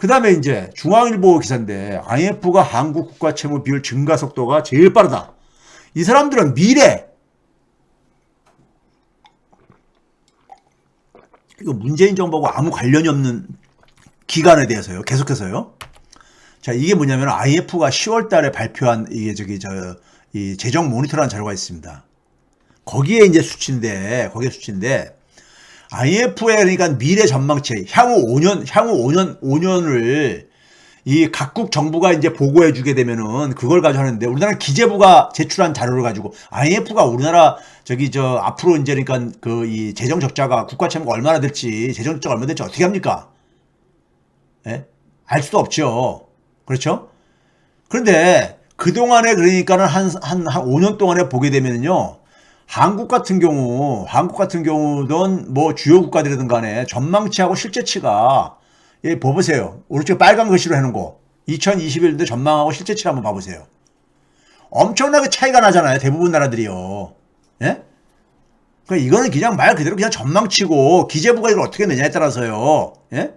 그 다음에 이제 중앙일보 기사인데 IMF가 한국 국가 채무 비율 증가 속도가 제일 빠르다. 이 사람들은 미래, 이거 문재인 정부하고 아무 관련이 없는 기간에 대해서요. 계속해서요. 자, 이게 뭐냐면 IMF가 10월 달에 발표한 이게 이 재정 모니터라는 자료가 있습니다. 거기에 이제 수치인데, IMF의 그러니까 미래 전망치, 향후 5년을 이 각국 정부가 이제 보고해 주게 되면은 그걸 가지고 하는데, 우리나라 기재부가 제출한 자료를 가지고 IMF가 우리나라 앞으로 이제 그러니까 이 재정 적자가 국가 채무가 얼마나 될지, 재정 적자가 얼마나 될지 어떻게 합니까? 예? 알 수도 없죠. 그렇죠? 그런데 그동안에 그러니까는 한 5년 동안에 보게 되면요. 한국 같은 경우든 뭐 주요 국가들이든 간에 전망치하고 실제치가, 예, 봐보세요. 오른쪽 빨간 글씨로 해놓은 거. 2021년도 전망하고 실제치 한번 봐보세요. 엄청나게 차이가 나잖아요. 대부분 나라들이요. 예? 그러니까 이거는 그냥 말 그대로 그냥 전망치고 기재부가 이걸 어떻게 내냐에 따라서요. 예?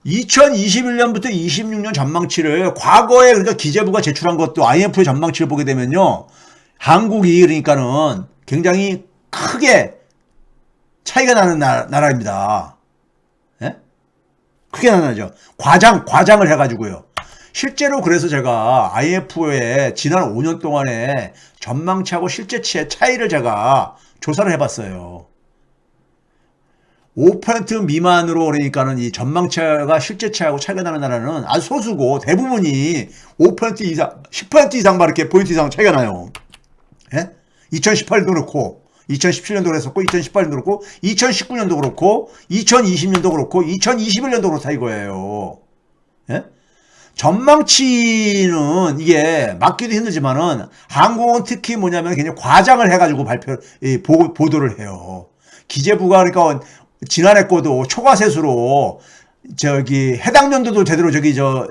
2021년부터 26년 전망치를 과거에 그러니까 기재부가 제출한 것도 IMF의 전망치를 보게 되면요. 한국이 그러니까는 굉장히 크게 차이가 나는 나라입니다. 예? 크게 나죠. 과장을 해가지고요. 실제로 그래서 제가 IMF의 지난 5년 동안에 전망치하고 실제치의 차이를 제가 조사를 해봤어요. 5% 미만으로 그러니까는 이 전망치가 실제치하고 차이가 나는 나라는 아주 소수고 대부분이 5% 이상, 10% 이상 막 이렇게 포인트 이상 차이가 나요. 예? 2018년도 그렇고, 2017년도 그랬었고, 2018년도 그렇고, 2019년도 그렇고, 2020년도 그렇고, 2021년도 그렇다 이거예요. 예? 전망치는 이게 맞기도 힘들지만은 한국은 특히 뭐냐면 그냥 과장을 해가지고 보도를 해요. 기재부가 그러니까 지난해 거도 초과세수로 해당 연도도 제대로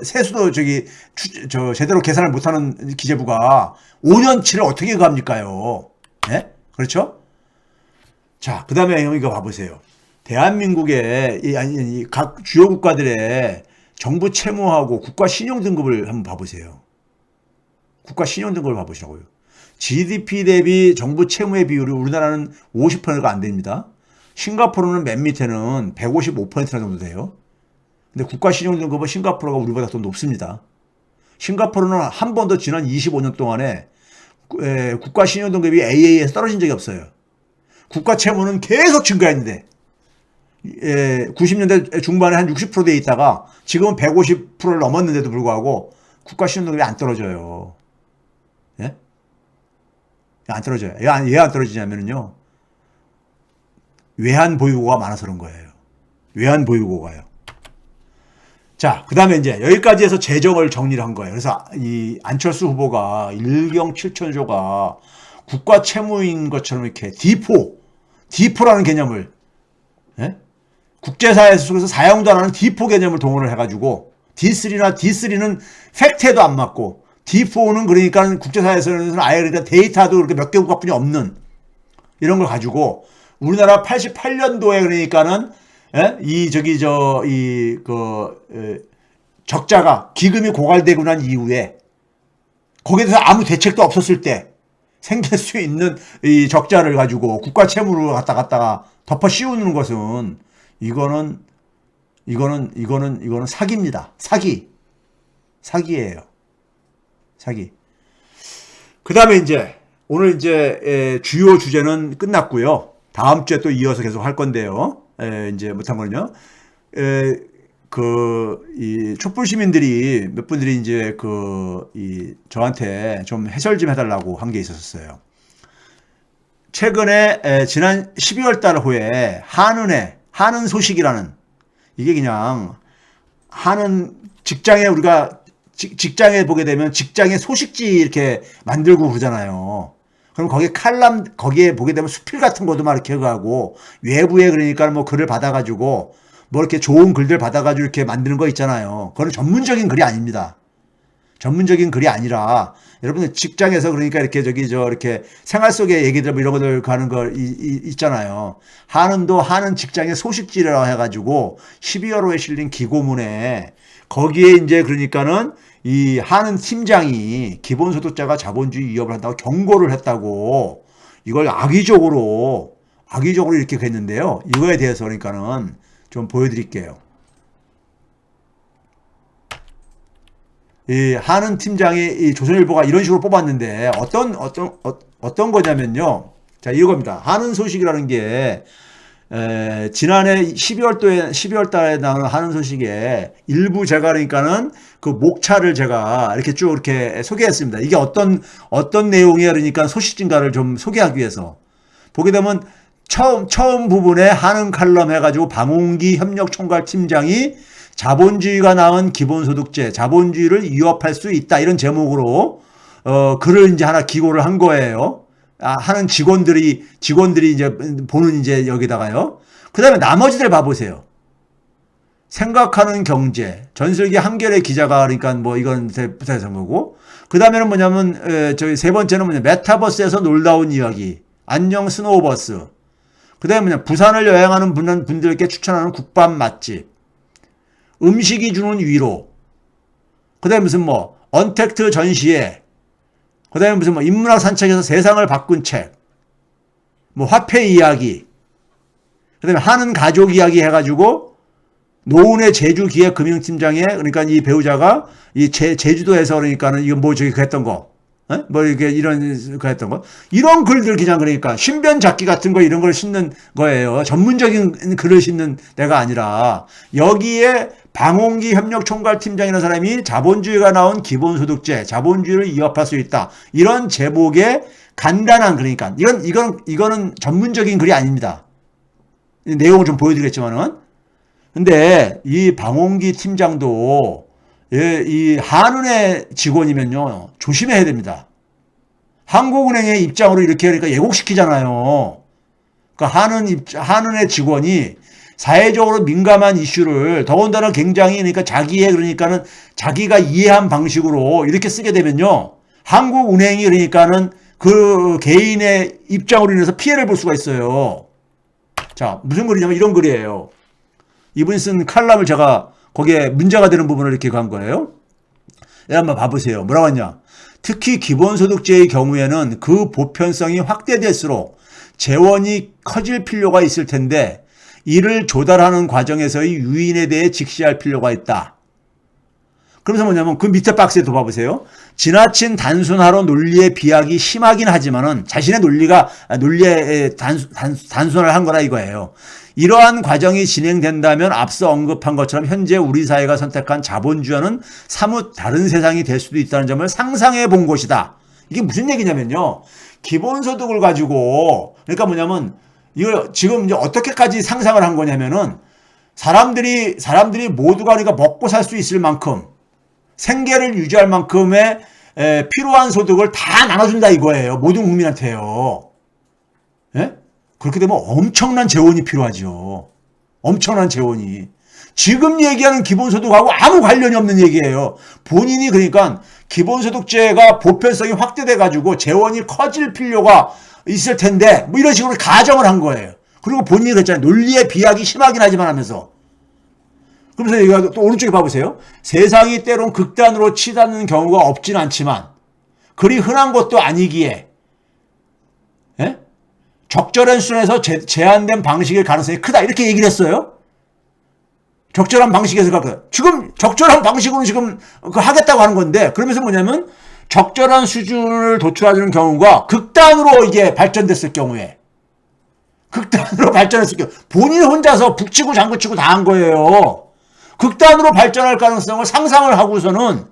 세수도 제대로 계산을 못하는 기재부가 5년치를 어떻게 갑니까요? 예? 그렇죠? 자, 그 다음에 이거 봐보세요. 대한민국의 각 주요 국가들의 정부 채무하고 국가 신용 등급을 한번 봐보세요. 국가 신용 등급을 봐보시라고요. GDP 대비 정부 채무의 비율이 우리나라는 50%가 안 됩니다. 싱가포르는 맨 밑에는 155% 정도 돼요. 근데 국가 신용 등급은 싱가포르가 우리보다 더 높습니다. 싱가포르는 한 번도 지난 25년 동안에 국가 신용 등급이 AA에서 떨어진 적이 없어요. 국가 채무는 계속 증가했는데 90년대 중반에 한 60%돼 있다가 지금은 150%를 넘었는데도 불구하고 국가 신용 등급이 안 떨어져요. 예? 안 떨어져요. 왜 안 떨어지냐면요. 외환 보유고가 많아서 그런 거예요. 외환 보유고가요. 자, 그 다음에 이제 여기까지 해서 재정을 정리를 한 거예요. 그래서 이 안철수 후보가 1경 7천조가 국가 채무인 것처럼 이렇게 D4라는 개념을, 예? 국제사회 속에서 사용도 안 하는 D4 개념을 동원을 해가지고 D3는 팩트에도 안 맞고 D4는 그러니까 국제사회에서는 아예 그러니까 데이터도 그렇게 몇 개 국가뿐이 없는 이런 걸 가지고 우리나라 88년도에 그러니까는 적자가 기금이 고갈되고 난 이후에 거기에 대해서 아무 대책도 없었을 때 생길 수 있는 이 적자를 가지고 국가 채무를 갖다가 덮어 씌우는 것은 이거는 사기입니다. 사기예요. 사기. 그 다음에 이제 오늘 이제 주요 주제는 끝났고요. 다음 주에 또 이어서 계속 할 건데요. 이제 못한 거는요. 이 촛불 시민들이 몇 분들이 이제 저한테 좀 해설 좀 해달라고 한 게 있었어요. 최근에 지난 12월 달 후에 한은 소식이라는 이게 그냥 한은 우리가 직장에 보게 되면 직장의 소식지 이렇게 만들고 그러잖아요. 그럼 거기에 보게 되면 수필 같은 것도 막 이렇게 하고, 외부에 그러니까 뭐 글을 받아가지고, 뭐 이렇게 좋은 글들 받아가지고 이렇게 만드는 거 있잖아요. 그건 전문적인 글이 아닙니다. 전문적인 글이 아니라 여러분들 직장에서 그러니까 이렇게 이렇게 생활 속의 얘기들 뭐 이런 것들 가는 거 있잖아요. 한은도 한은 직장의 소식지라고 해가지고 12월호에 실린 기고문에 거기에 이제 그러니까는 이 한은 팀장이 기본소득자가 자본주의 위협을 한다고 경고를 했다고 이걸 악의적으로 이렇게 했는데요. 이거에 대해서 그러니까는 좀 보여드릴게요. 이 한은 팀장이 이 조선일보가 이런 식으로 뽑았는데 어떤 거냐면요. 자, 이겁니다. 한은 소식이라는 게 지난해 12월 달에 나오는 한은 소식에 일부 제가 그러니까는 그 목차를 제가 이렇게 쭉 이렇게 소개했습니다. 이게 어떤 내용이야 그러니까 소식진가를 좀 소개하기 위해서 보게 되면 처음 부분에 한은 칼럼 해가지고 방홍기 협력총괄 팀장이 자본주의가 낳은 기본소득제, 자본주의를 위협할 수 있다 이런 제목으로 글을 이제 하나 기고를 한 거예요. 하는 직원들이 이제 보는 이제 여기다가요. 그 다음에 나머지들 봐보세요. 생각하는 경제, 전설기 한겨레 기자가 그러니까 뭐 이건 부사해서 거고. 그 다음에는 뭐냐면 저기 세 번째는 뭐냐 메타버스에서 놀다 온 이야기, 안녕 스노우버스. 그 다음에 뭐냐 부산을 여행하는 분들께 추천하는 국밥 맛집, 음식이 주는 위로. 그 다음에 무슨 뭐 언택트 전시회. 그 다음에 무슨 뭐 인문학 산책에서 세상을 바꾼 책, 뭐 화폐 이야기, 그 다음에 하는 가족 이야기 해가지고 노은의 제주기획금융팀장의 그러니까 이 배우자가 이 제주도에서 그러니까는 이거 뭐 저기 했던 거, 뭐 이렇게 이런 거 했던 거, 이런 글들 그냥 그러니까 신변 잡기 같은 거 이런 걸 싣는 거예요. 전문적인 글을 싣는 데가 아니라 여기에 방홍기 협력총괄팀장이라는 사람이 자본주의가 나온 기본소득제, 자본주의를 위협할 수 있다. 이런 제목의 간단한 그러니까 이거는 전문적인 글이 아닙니다. 내용을 좀 보여드리겠지만은 근데 이 방홍기 팀장도 이 한은의 직원이면요 조심해야 됩니다. 한국은행의 입장으로 이렇게 그러니까 예곡시키잖아요. 그러니까 한은의 직원이 사회적으로 민감한 이슈를 더군다나 굉장히 그러니까 그러니까는 자기가 이해한 방식으로 이렇게 쓰게 되면요. 한국은행이 그러니까는 그 개인의 입장으로 인해서 피해를 볼 수가 있어요. 자, 무슨 글이냐면 이런 글이에요. 이분이 쓴 칼럼을 제가 거기에 문제가 되는 부분을 이렇게 간 거예요. 한번 봐보세요. 뭐라고 했냐. 특히 기본소득제의 경우에는 그 보편성이 확대될수록 재원이 커질 필요가 있을 텐데 이를 조달하는 과정에서의 유인에 대해 직시할 필요가 있다. 그러면서 뭐냐면 그 밑에 박스에 더 봐보세요. 지나친 단순화로 논리의 비약이 심하긴 하지만은 자신의 논리에 단순화를 한 거라 이거예요. 이러한 과정이 진행된다면 앞서 언급한 것처럼 현재 우리 사회가 선택한 자본주의와는 사뭇 다른 세상이 될 수도 있다는 점을 상상해 본 것이다. 이게 무슨 얘기냐면요. 기본소득을 가지고 그러니까 뭐냐면 이걸 지금 이제 어떻게까지 상상을 한 거냐면은 사람들이 모두가 그러니까 먹고 살 수 있을 만큼 생계를 유지할 만큼의 필요한 소득을 다 나눠준다 이거예요. 모든 국민한테요. 예? 그렇게 되면 엄청난 재원이 필요하죠. 엄청난 재원이. 지금 얘기하는 기본소득하고 아무 관련이 없는 얘기예요. 본인이 그러니까 기본소득제가 보편성이 확대돼가지고 재원이 커질 필요가 있을 텐데 뭐 이런 식으로 가정을 한 거예요. 그리고 본인이 그랬잖아요. 논리의 비약이 심하긴 하지만 하면서. 그러면서 얘가 또 오른쪽에 봐보세요. 세상이 때론 극단으로 치닫는 경우가 없진 않지만 그리 흔한 것도 아니기에 예? 적절한 수준에서 제한된 방식일 가능성이 크다. 이렇게 얘기를 했어요. 적절한 방식에서 지금 적절한 방식으로 지금 하겠다고 하는 건데 그러면서 뭐냐면 적절한 수준을 도출하는 경우가 극단으로 이게 발전됐을 경우에 본인 혼자서 북치고 장구치고 다 한 거예요. 극단으로 발전할 가능성을 상상을 하고서는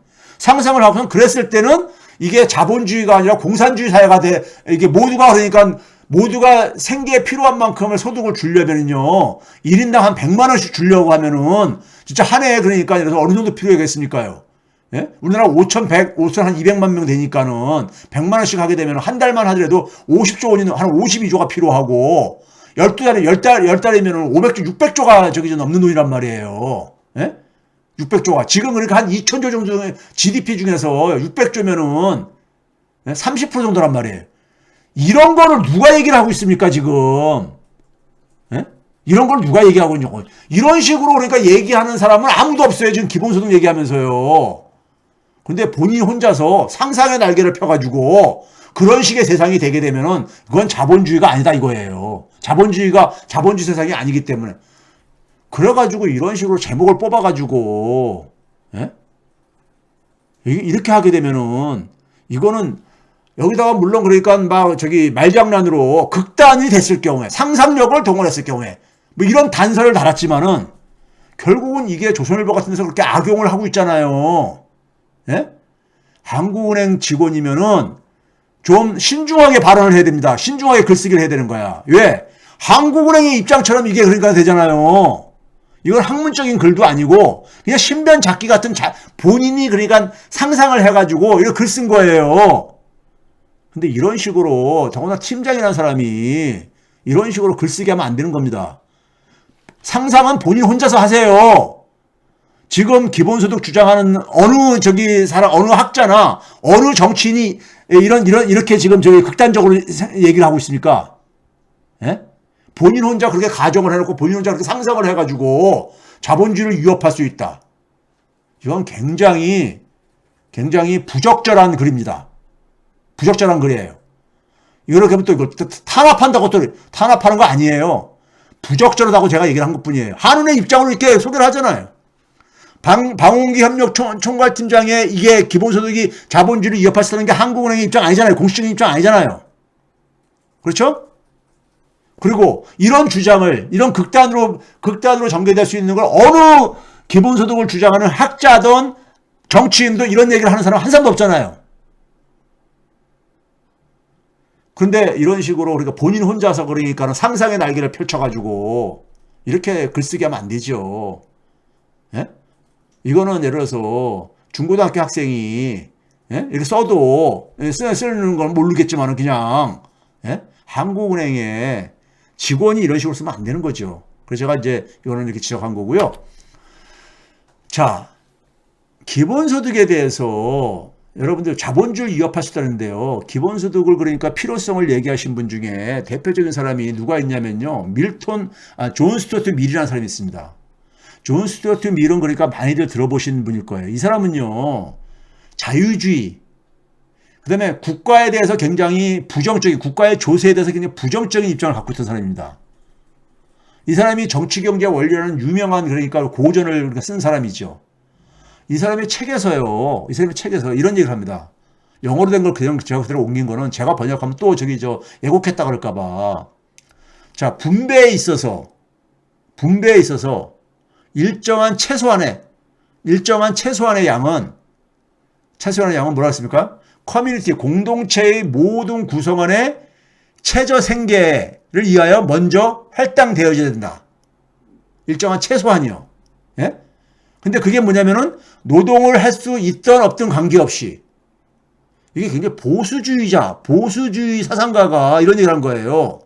그랬을 때는 이게 자본주의가 아니라 공산주의 사회가 이게 모두가 그러니까 모두가 생계에 필요한 만큼의 소득을 주려면은요 1인당 한 100만 원씩 주려고 하면은 진짜 한 해에 그러니까 그래서 어느 정도 필요하겠습니까요? 예? 우리나라 5천 한 200만 명 되니까는 100만 원씩 하게 되면 한 달만 하더라도 50조 원이면 한 52조가 필요하고 10달이면은 500조, 600조가 저기 넘는 돈이란 말이에요. 예? 600조가. 지금 그러니까 한 2000조 정도의 GDP 중에서 600조면은 30% 정도란 말이에요. 이런 거를 누가 얘기를 하고 있습니까, 지금? 예? 이런 걸 누가 얘기하고 있냐고. 이런 식으로 그러니까 얘기하는 사람은 아무도 없어요. 지금 기본소득 얘기하면서요. 근데 본인이 혼자서 상상의 날개를 펴가지고 그런 식의 세상이 되게 되면은 그건 자본주의가 아니다 이거예요. 자본주의가 자본주의 세상이 아니기 때문에. 그래가지고 이런 식으로 제목을 뽑아가지고, 예? 이렇게 하게 되면은 이거는 여기다가 물론 그러니까 막 저기 말장난으로 극단이 됐을 경우에 상상력을 동원했을 경우에 뭐 이런 단서를 달았지만은 결국은 이게 조선일보 같은 데서 그렇게 악용을 하고 있잖아요. 예? 한국은행 직원이면은 좀 신중하게 발언을 해야 됩니다. 신중하게 글쓰기를 해야 되는 거야. 왜? 한국은행의 입장처럼 이게 그러니까 되잖아요. 이건 학문적인 글도 아니고 그냥 신변 잡기 같은 본인이 그러니까 상상을 해가지고 이렇게 글 쓴 거예요. 근데 이런 식으로 더구나 팀장이라는 사람이 이런 식으로 글쓰기 하면 안 되는 겁니다. 상상은 본인 혼자서 하세요. 지금 기본소득 주장하는 어느 저기 사람, 어느 학자나 어느 정치인이 이렇게 지금 저기 극단적으로 얘기를 하고 있습니까? 예? 본인 혼자 그렇게 가정을 해놓고 본인 혼자 그렇게 상상을 해가지고 자본주의를 위협할 수 있다. 이건 굉장히 부적절한 글입니다. 부적절한 글이에요. 이렇게 하면 또 이거 탄압한다고 또 탄압하는 거 아니에요. 부적절하다고 제가 얘기를 한 것뿐이에요. 한은의 입장으로 이렇게 소개를 하잖아요. 방원기 협력 총괄팀장의 이게 기본소득이 자본주의를 위협할 수 있다는 게 한국은행의 입장 아니잖아요. 공식적인 입장 아니잖아요. 그렇죠? 그리고 이런 주장을 이런 극단으로 전개될 수 있는 걸 어느 기본소득을 주장하는 학자든 정치인도 이런 얘기를 하는 사람 한 사람도 없잖아요. 그런데 이런 식으로 그러니까 본인 혼자서 그러니까 상상의 날개를 펼쳐가지고 이렇게 글쓰기 하면 안 되죠. 예? 이거는 예를 들어서 중고등학교 학생이 예? 이렇게 써도 쓰는 건 모르겠지만 그냥 예? 한국은행에 직원이 이런 식으로 쓰면 안 되는 거죠. 그래서 제가 이제 이거는 이렇게 지적한 거고요. 자, 기본소득에 대해서 여러분들 자본주의를 위협할 수 있다는데요. 기본소득을 그러니까 필요성을 얘기하신 분 중에 대표적인 사람이 누가 있냐면요. 존 스튜어트 밀이라는 사람이 있습니다. 존 스튜어트 밀은 그러니까 많이들 들어보신 분일 거예요. 이 사람은요. 자유주의, 그 다음에 국가에 대해서 굉장히 부정적인, 국가의 조세에 대해서 굉장히 부정적인 입장을 갖고 있던 사람입니다. 이 사람이 정치경제 원리라는 유명한 그러니까 고전을 쓴 사람이죠. 이 사람의 책에서요, 이런 얘기를 합니다. 영어로 된 걸 그냥 제가 그대로 옮긴 거는 제가 번역하면 또 왜곡했다 그럴까봐. 자, 분배에 있어서 일정한 최소한의 양은 뭐라 했습니까? 커뮤니티, 공동체의 모든 구성원의 최저 생계를 위하여 먼저 할당되어져야 된다. 일정한 최소한이요. 예? 근데 그게 뭐냐면은 노동을 할 수 있던 없던 관계없이 이게 굉장히 보수주의 사상가가 이런 얘기를 한 거예요.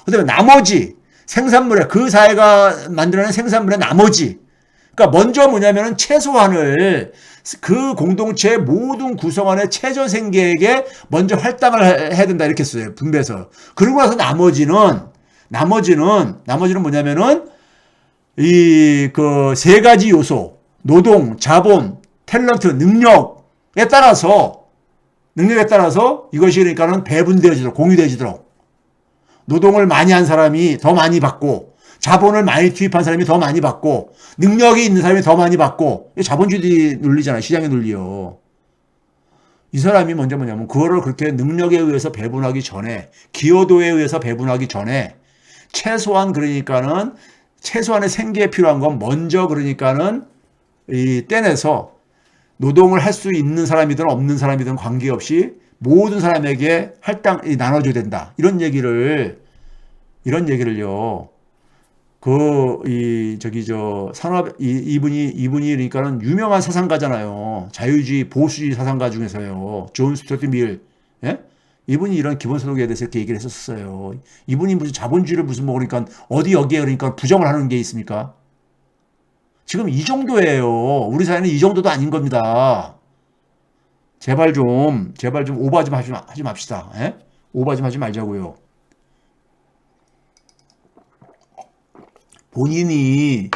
그 다음에 나머지 생산물에 그 사회가 만들어낸 생산물의 나머지 그러니까 먼저 뭐냐면은 최소한을 그 공동체의 모든 구성원의 최저 생계에게 먼저 할당을 해야 된다 이렇게 써요. 분배해서. 그러고 나서 나머지는 뭐냐면은 그 세 가지 요소 노동, 자본, 탤런트, 능력에 따라서 이것이 그러니까는 배분되어지도록 공유되어지도록 노동을 많이 한 사람이 더 많이 받고 자본을 많이 투입한 사람이 더 많이 받고 능력이 있는 사람이 더 많이 받고 자본주의 논리잖아요. 시장의 논리요. 이 사람이 먼저 뭐냐면 그거를 그렇게 능력에 의해서 배분하기 전에 기여도에 의해서 배분하기 전에 최소한의 생계에 필요한 건 먼저 그러니까는 떼내서 노동을 할 수 있는 사람이든 없는 사람이든 관계없이 모든 사람에게 나눠줘야 된다. 이런 얘기를요. 이분이 그러니까는 유명한 사상가잖아요. 자유주의, 보수주의 사상가 중에서요. 존 스튜어트 밀. 예? 이분이 이런 기본소득에 대해서 이렇게 얘기를 했었어요. 이분이 무슨 자본주의를 그러니까 어디 여기에 그러니까 부정을 하는 게 있습니까? 지금 이 정도예요. 우리 사회는 이 정도도 아닌 겁니다. 제발 좀 오버 좀 하지 맙시다. 예? 오버 좀 하지 말자고요. 본인이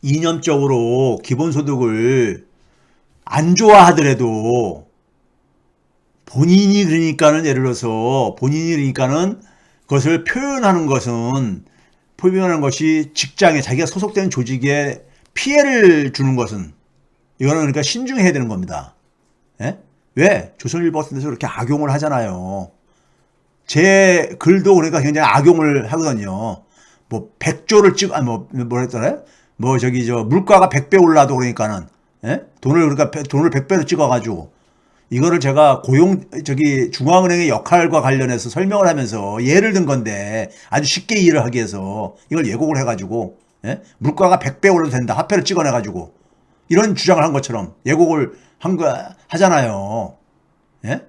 이념적으로 기본소득을 안 좋아하더라도 본인이 그러니까는 예를 들어서 본인이 그러니까는 그것을 표현하는 것이 직장에 자기가 소속된 조직에 피해를 주는 것은 이거는 그러니까 신중해야 되는 겁니다. 예? 왜? 조선일보 같은 데서 그렇게 악용을 하잖아요. 제 글도 그러니까 굉장히 악용을 하거든요. 뭐 100조를 뭐랬더래? 뭐 저기 물가가 100배 올라도 그러니까는 예? 돈을 100배로 찍어가지고 이거를 제가 중앙은행의 역할과 관련해서 설명을 하면서 예를 든 건데 아주 쉽게 이해를 하기 위해서 이걸 예곡을 해가지고 예? 물가가 100배 올라도 된다. 화폐를 찍어내가지고 이런 주장을 한 것처럼 예곡을 하잖아요. 예?